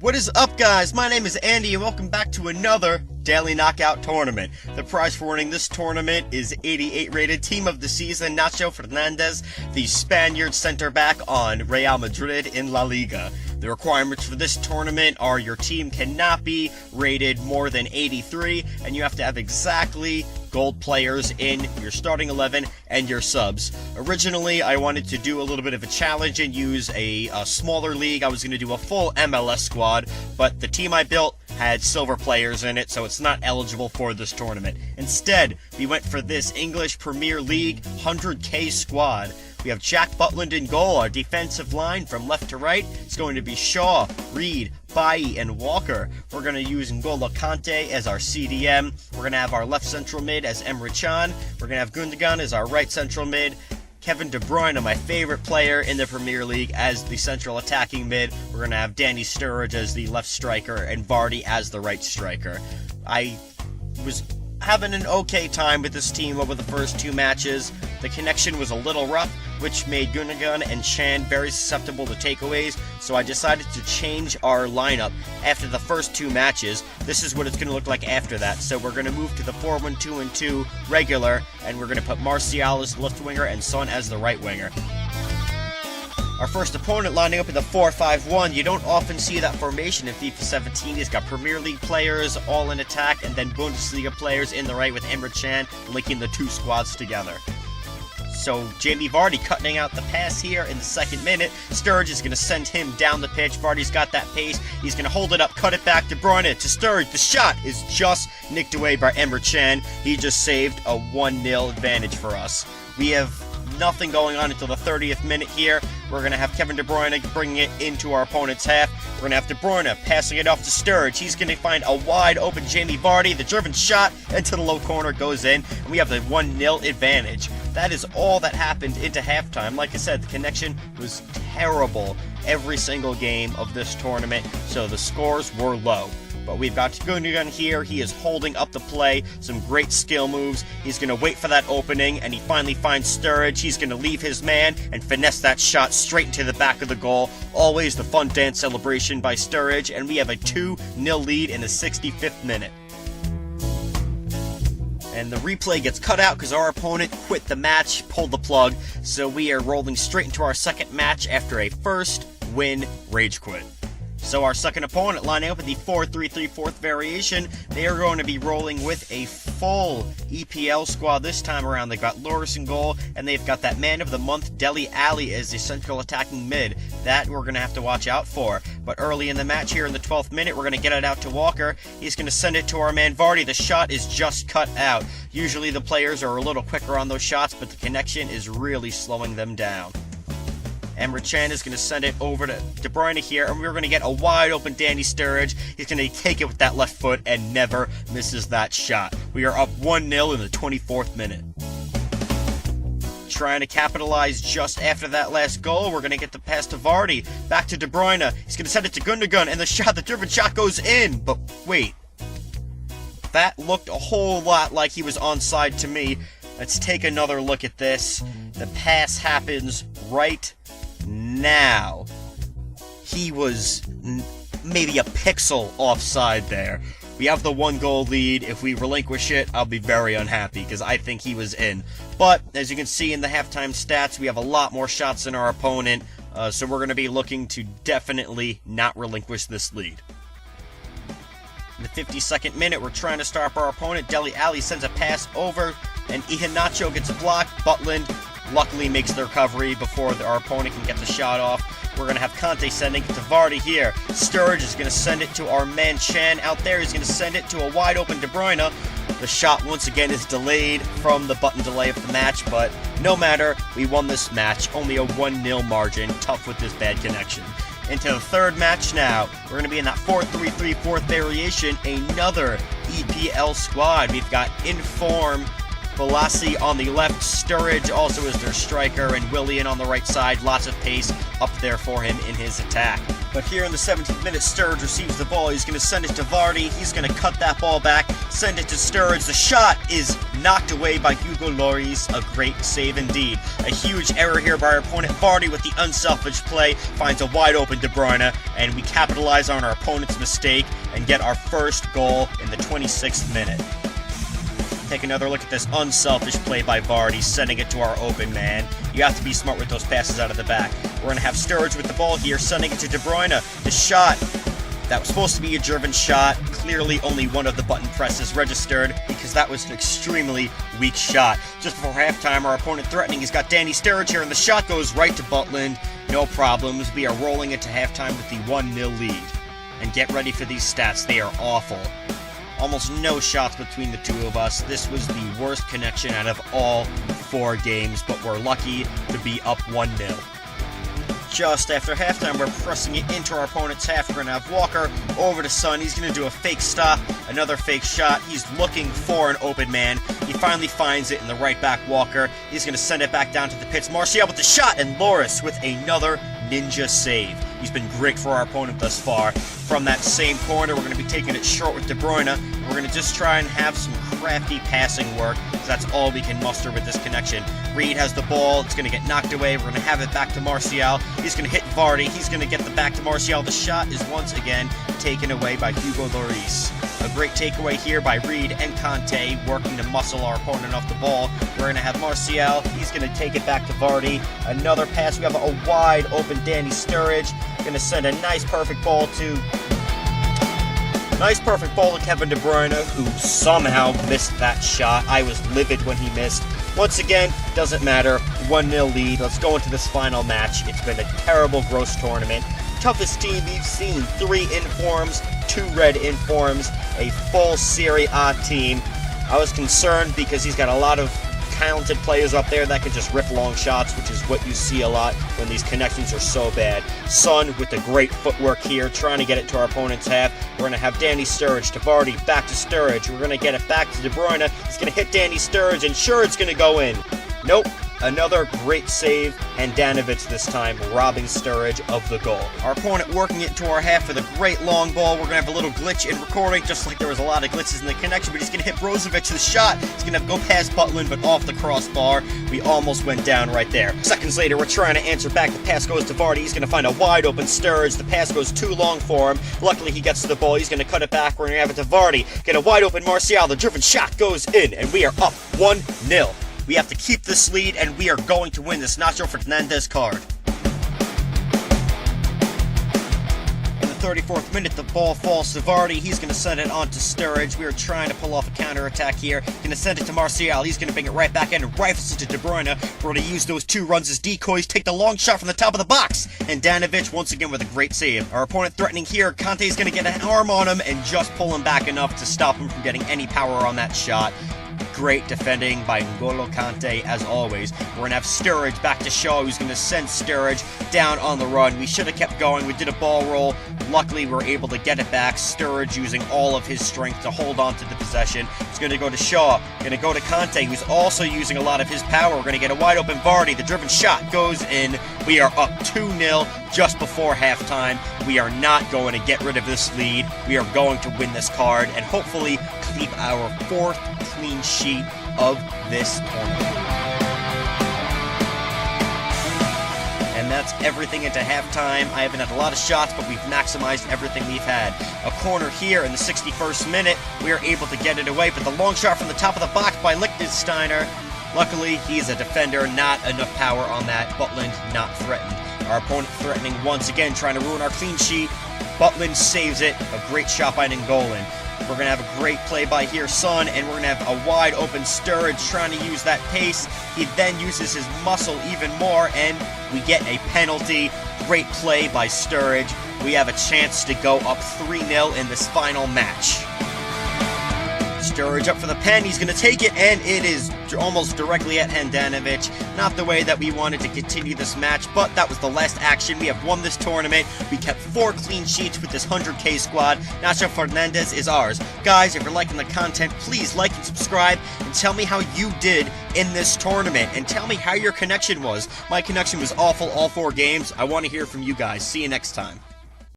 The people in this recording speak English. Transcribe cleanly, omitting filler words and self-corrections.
What is up, guys? My name is Andy and welcome back to another Daily Knockout Tournament. The prize for winning this tournament is 88 rated Team of the Season Nacho Fernandez, the Spaniard center back on Real Madrid in La Liga. The requirements for this tournament are your team cannot be rated more than 83, and you have to have exactly gold players in your starting 11 and your subs. Originally, I wanted to do a little bit of a challenge and use a smaller league. I was going to do a full MLS squad, but the team I built had silver players in it, so it's not eligible for this tournament. Instead, we went for this English Premier League 100K squad. We have Jack Butland in goal. Our defensive line from left to right is going to be Shaw, Reed, Bailly, and Walker. We're going to use N'Golo Kante as our CDM. We're going to have our left central mid as Emre Can. We're going to have Gundogan as our right central mid. Kevin De Bruyne, my favorite player in the Premier League, as the central attacking mid. We're going to have Danny Sturridge as the left striker and Vardy as the right striker. I was having an okay time with this team over the first two matches. The connection was a little rough, which made Gundogan and Chan very susceptible to takeaways, so I decided to change our lineup after the first two matches. This is what it's going to look like after that. So we're going to move to the 4-1-2-2 regular, and we're going to put Martial as the left winger and Son as the right winger. Our first opponent lining up in the 4-5-1. You don't often see that formation in FIFA 17. He's got Premier League players all in attack, and then Bundesliga players in the right with Emre Can linking the two squads together. So Jamie Vardy cutting out the pass here in the second minute. Sturridge is going to send him down the pitch. Vardy's got that pace. He's going to hold it up, cut it back to Bruyne, to Sturridge. The shot is just nicked away by Emre Can. He just saved a 1-0 advantage for us. We have nothing going on until the 30th minute here. We're going to have Kevin De Bruyne bringing it into our opponent's half. We're going to have De Bruyne passing it off to Sturridge. He's going to find a wide open Jamie Vardy. The driven shot into the low corner goes in, and we have the 1-0 advantage. That is all that happened into halftime. Like I said, the connection was terrible every single game of this tournament, so the scores were low. But we've got Gundogan here. He is holding up the play. Some great skill moves. He's going to wait for that opening, and he finally finds Sturridge. He's going to leave his man and finesse that shot straight into the back of the goal. Always the fun dance celebration by Sturridge, and we have a 2-0 lead in the 65th minute. And the replay gets cut out because our opponent quit the match, pulled the plug, so we are rolling straight into our second match after a first win rage quit. So our second opponent lining up in the 4-3-3 fourth variation, they are going to be rolling with a full EPL squad this time around. They've got Loris in goal, and they've got that man of the month, Dele Alli, as the central attacking mid. That we're going to have to watch out for. But early in the match here in the 12th minute, we're going to get it out to Walker. He's going to send it to our man Vardy. The shot is just cut out. Usually the players are a little quicker on those shots, but the connection is really slowing them down. Emre Can is going to send it over to De Bruyne here, and we're going to get a wide open Danny Sturridge. He's going to take it with that left foot and never misses that shot. We are up 1-0 in the 24th minute. Trying to capitalize just after that last goal. We're going to get the pass to Vardy. Back to De Bruyne. He's going to send it to Gundogan, and the driven shot goes in. But wait. That looked a whole lot like he was onside to me. Let's take another look at this. The pass happens right now. He was maybe a pixel offside there. We have the 1-goal lead. If we relinquish it, I'll be very unhappy because I think he was in. But as you can see in the halftime stats, we have a lot more shots than our opponent, so we're going to be looking to definitely not relinquish this lead. In the 52nd minute, we're trying to stop our opponent. Dele Alli sends a pass over, and Nacho gets a block. Butland luckily makes the recovery before our opponent can get the shot off. We're going to have Kante sending it to Vardy here. Sturridge is going to send it to our man Chan out there. He's going to send it to a wide open De Bruyne. The shot once again is delayed from the button delay of the match, but no matter, we won this match. Only a 1-0 margin. Tough with this bad connection. Into the third match now. We're going to be in that 4-3-3 fourth variation. Another EPL squad. We've got in form Balassi on the left, Sturridge also is their striker, and Willian on the right side. Lots of pace up there for him in his attack. But here in the 17th minute, Sturridge receives the ball. He's going to send it to Vardy. He's going to cut that ball back, send it to Sturridge. The shot is knocked away by Hugo Lloris. A great save indeed. A huge error here by our opponent. Vardy with the unselfish play finds a wide open De Bruyne, and we capitalize on our opponent's mistake and get our first goal in the 26th minute. Take another look at this unselfish play by Vardy, sending it to our open man. You have to be smart with those passes out of the back. We're going to have Sturridge with the ball here, sending it to De Bruyne. The shot, that was supposed to be a driven shot. Clearly only one of the button presses registered because that was an extremely weak shot. Just before halftime, our opponent threatening. He's got Danny Sturridge here, and the shot goes right to Butland. No problems. We are rolling into halftime with the 1-0 lead. And get ready for these stats. They are awful. Almost no shots between the two of us. This was the worst connection out of all 4 games, but we're lucky to be up 1-0. Just after halftime, we're pressing it into our opponent's half. We're going to have Walker over to Son. He's going to do a fake stop, another fake shot. He's looking for an open man. He finally finds it in the right back, Walker. He's going to send it back down to the pits. Martial with the shot, and Lloris with another ninja save. He's been great for our opponent thus far. From that same corner, we're going to be taking it short with De Bruyne. We're going to just try and have some crafty passing work, so that's all we can muster with this connection. Reed has the ball. It's going to get knocked away. We're going to have it back to Martial. He's going to hit Vardy. He's going to get the back to Martial. The shot is once again taken away by Hugo Lloris. A great takeaway here by Reed and Conte, working to muscle our opponent off the ball. We're going to have Martial. He's going to take it back to Vardy. Another pass. We have a wide open Danny Sturridge. Going to send a nice perfect ball to Kevin De Bruyne, who somehow missed that shot. I was livid when he missed. Once again, doesn't matter. 1-0 lead. Let's go into this final match. It's been a terrible, gross tournament. Toughest team we've seen. 3 informs, 2 red informs, a full Serie A team. I was concerned because he's got a lot of talented players up there that can just rip long shots, which is what you see a lot when these connections are so bad. Son with the great footwork here, trying to get it to our opponent's half. We're going to have Danny Sturridge to Vardy, back to Sturridge. We're going to get it back to De Bruyne. He's going to hit Danny Sturridge, and sure, it's going to go in. Nope. Another great save, and Danovic this time robbing Sturridge of the goal. Our opponent working it to our half with a great long ball. We're going to have a little glitch in recording, just like there was a lot of glitches in the connection, but he's going to hit Brozovic. The shot, he's going to go past Butland, but off the crossbar. We almost went down right there. Seconds later, we're trying to answer back. The pass goes to Vardy. He's going to find a wide open Sturridge. The pass goes too long for him. Luckily, he gets to the ball. He's going to cut it back. We're going to have it to Vardy. Get a wide open Martial. The driven shot goes in, and we are up 1-0. We have to keep this lead, and we are going to win this Nacho Fernandez card. In the 34th minute, the ball falls to Vardy. He's going to send it on to Sturridge. We are trying to pull off a counterattack here. Going to send it to Martial. He's going to bring it right back in and rifles it to De Bruyne. We're going to use those 2 runs as decoys, take the long shot from the top of the box. And Danovic, once again, with a great save. Our opponent threatening here. Conte's going to get an arm on him and just pull him back enough to stop him from getting any power on that shot. Great defending by N'Golo Kante, as always. We're going to have Sturridge back to Shaw, who's going to send Sturridge down on the run. We should have kept going. We did a ball roll. Luckily, we were able to get it back. Sturridge using all of his strength to hold on to the possession. It's going to go to Shaw. Going to go to Kante, who's also using a lot of his power. We're going to get a wide open Vardy. The driven shot goes in. We are up 2-0 just before halftime. We are not going to get rid of this lead. We are going to win this card and hopefully keep our 4th clean sheet of this tournament. And that's everything into halftime. I haven't had a lot of shots, but we've maximized everything we've had. A corner here in the 61st minute. We are able to get it away, but the long shot from the top of the box by Liechtensteiner. Luckily, he's a defender, not enough power on that. Butland not threatened. Our opponent threatening once again, trying to ruin our clean sheet. Butland saves it. A great shot by N'Golan. We're going to have a great play by here, Son, and we're going to have a wide open Sturridge trying to use that pace. He then uses his muscle even more, and we get a penalty. Great play by Sturridge. We have a chance to go up 3-0 in this final match. Sturridge up for the pen. He's going to take it, and it is almost directly at Handanovic. Not the way that we wanted to continue this match, but that was the last action. We have won this tournament. We kept 4 clean sheets with this 100K squad. Nacho Fernandez is ours. Guys, if you're liking the content, please like and subscribe, and tell me how you did in this tournament, and tell me how your connection was. My connection was awful all 4 games. I want to hear from you guys. See you next time.